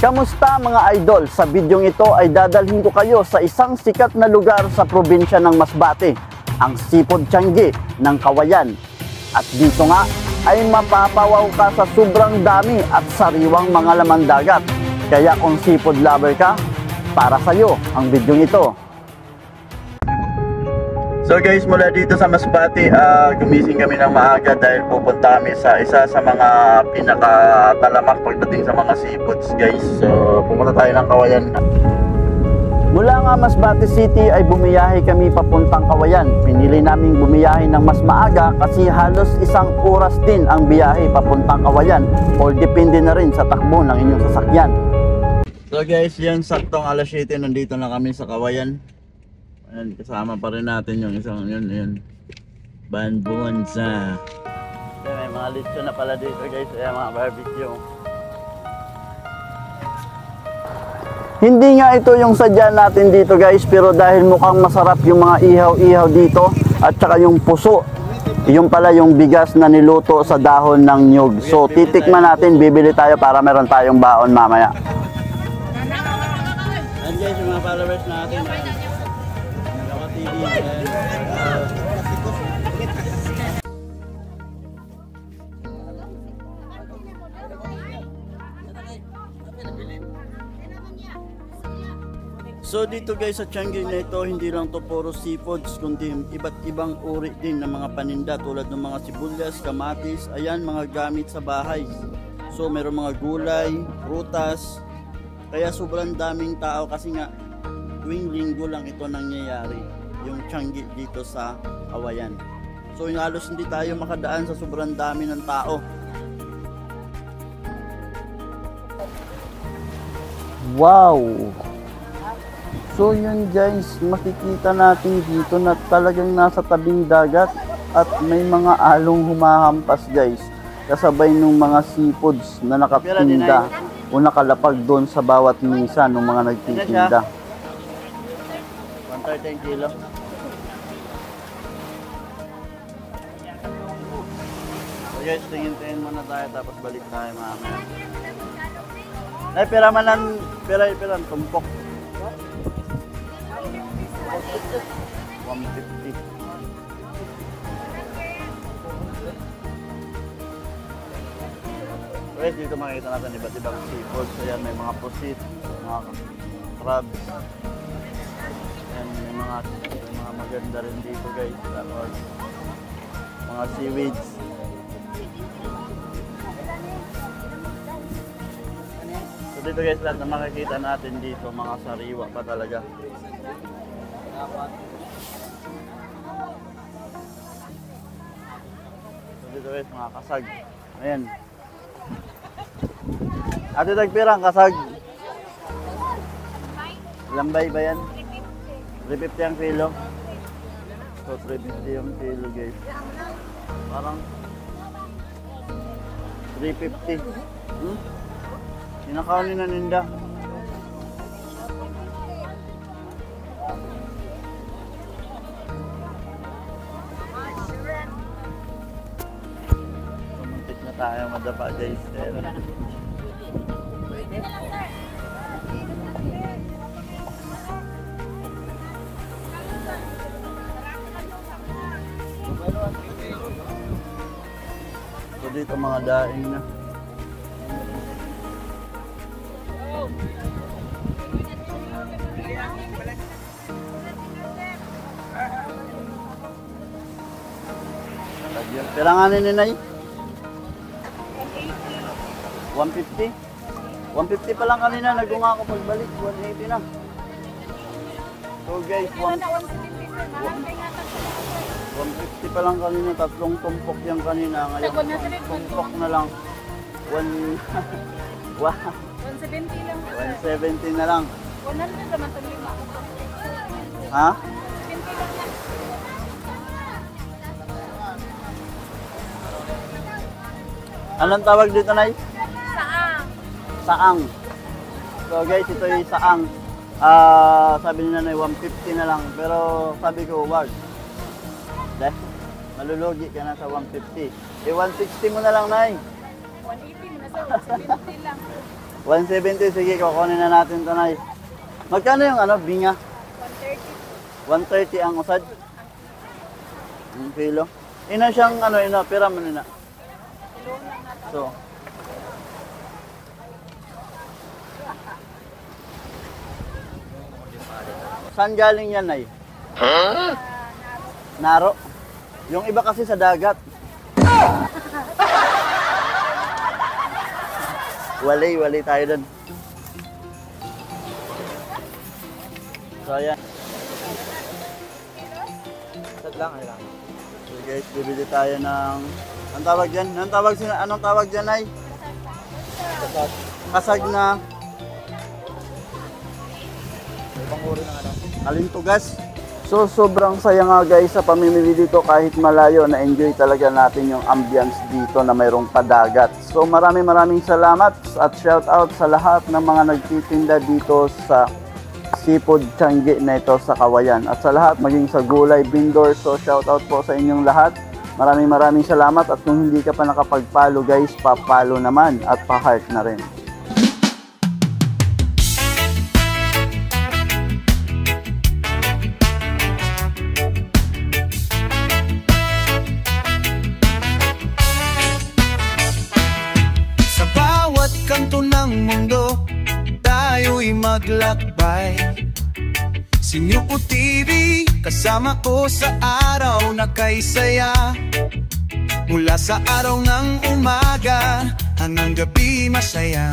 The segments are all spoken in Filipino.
Kamusta mga idol? Sa bidyong ito ay dadalhin ko kayo sa isang sikat na lugar sa probinsya ng Masbate, ang Sipod Tiangge ng Kawayan. At dito nga ay mapapawaw ka sa sobrang dami at sariwang mga laman dagat. Kaya kung seafood lover ka, para sa'yo ang bidyong ito. So guys, mula dito sa Masbate, gumising kami ng maaga dahil pupunta kami sa isa sa mga pinakatalamak pagdating sa mga seafoods guys. So pumunta tayo ng Kawayan. Mula nga Masbate City ay bumiyahe kami papuntang Kawayan. Pinili naming bumiyahe ng mas maaga kasi halos isang oras din ang biyahe papuntang Kawayan, o depende na rin sa takbo ng inyong sasakyan. So guys, yan saktong alas 7 nandito na kami sa Kawayan. Ayan, kasama pa rin natin yung isang yun Banbonsa. May mga lechon na pala dito guys. Ayan, mga barbecue. Hindi nga ito yung sadya natin dito guys, pero dahil mukhang masarap yung mga ihaw-ihaw dito at saka yung puso, yung pala yung bigas na niluto sa dahon ng nyug. So titikman natin, bibili tayo para meron tayong baon mamaya. And guys, yung mga followers natin, so dito guys sa Tiangge na ito, hindi lang to puro seafoods, kundi iba't ibang uri din ng mga paninda tulad ng mga sibuyas, kamatis, ayan, mga gamit sa bahay. So meron mga gulay, prutas, kaya sobrang daming tao kasi nga tuwing linggo lang ito nangyayari, yung Tiangge dito sa Kawayan. So yung halos hindi tayo makadaan sa sobrang dami ng tao. Wow! So yun guys, makikita natin dito na talagang nasa tabing dagat at may mga along humahampas guys, kasabay ng mga seafoods na nakatinda o nakalapag doon sa bawat misa ng mga nagtitinda. 130 kilo. So guys, tingin-tingin muna tayo tapos balik tayo mamaya. Ay, pera man lang, pera tumpok. 150. Guys, dito makikita natin iba't ibang seafoods. Ayan, may mga pusit, mga crabs. Ayan, may mga maganda rin dito guys. Tapos, mga seaweeds. So dito guys, lahat na makikita natin dito, mga sariwa pa talaga. So dito guys, mga kasag. Ayan. Ate, tagpirang kasag. Lambay ba yan? 350 ang kilo. So 350 yung kilo guys. Parang 350. Sinakaw ni naninda. Tumuntik na tayo madapa guys. So dito mga daing na. Piranganin ni Nay? 150? 150 pa lang kanina, nagunga ako pagbalik, 180 na. So guys, 150 pa lang kanina, tatlong tumpok yung kanina. Ngayon, tumpok na lang. 170 lang. 170 na lang. 100 naman ito lima. Ha? 70 lang na. Anong tawag dito, Nay? Saang. Saang. So guys, ito yung saang. Sabi ni Nanay, 150 na lang. Pero sabi ko, wag. Dahil malulugi ka na sa 150. Eh, 160 mo na lang, Nay. 180 mo na sa 170 lang. 170, sige, kukunin na natin ito, Nay. Magkano yung ano, binga? 130. 130 ang usad? Ang kilo. Ina siyang ano, ina, pira mo nina. So. Saan galing yan, Nay? Naro. Yung iba kasi sa dagat. Walay tayo dun. So, ayan. Sad lang, ay lang. So guys, bibili tayo ng... Anong tawag dyan? Anong tawag dyan, Nay? Kasag na... Ibang uri ng ano. Alintugas. So sobrang saya nga guys sa pamimili dito kahit malayo, na-enjoy talaga natin yung ambience dito na mayroong padagat. So maraming salamat at shout out sa lahat ng mga nagtitinda dito sa Seafood Tiangge na ito sa Kawayan. At sa lahat maging sa gulay vendor, so shout out po sa inyong lahat. Maraming salamat at kung hindi ka pa nakapag-follow guys, pa-follow naman at pa-heart na rin. Kanto ng mundo, tayo'y maglakbay. Sinupo TV, kasama ko sa araw na kay saya. Mula sa araw ng umaga, hanggang gabi masaya.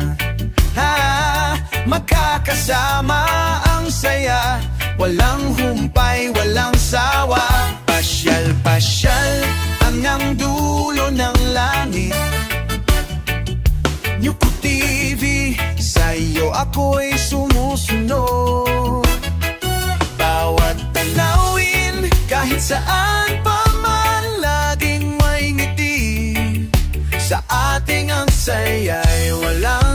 Magkakasama ang saya, walang humpay, walang sawa. Pasyal hanggang dulo ng langit. Yuko TV, sa'yo ako'y sumusunod. Bawat tanawin, kahit saan pa man, laging may ngiti. Sa ating ang saya'y walang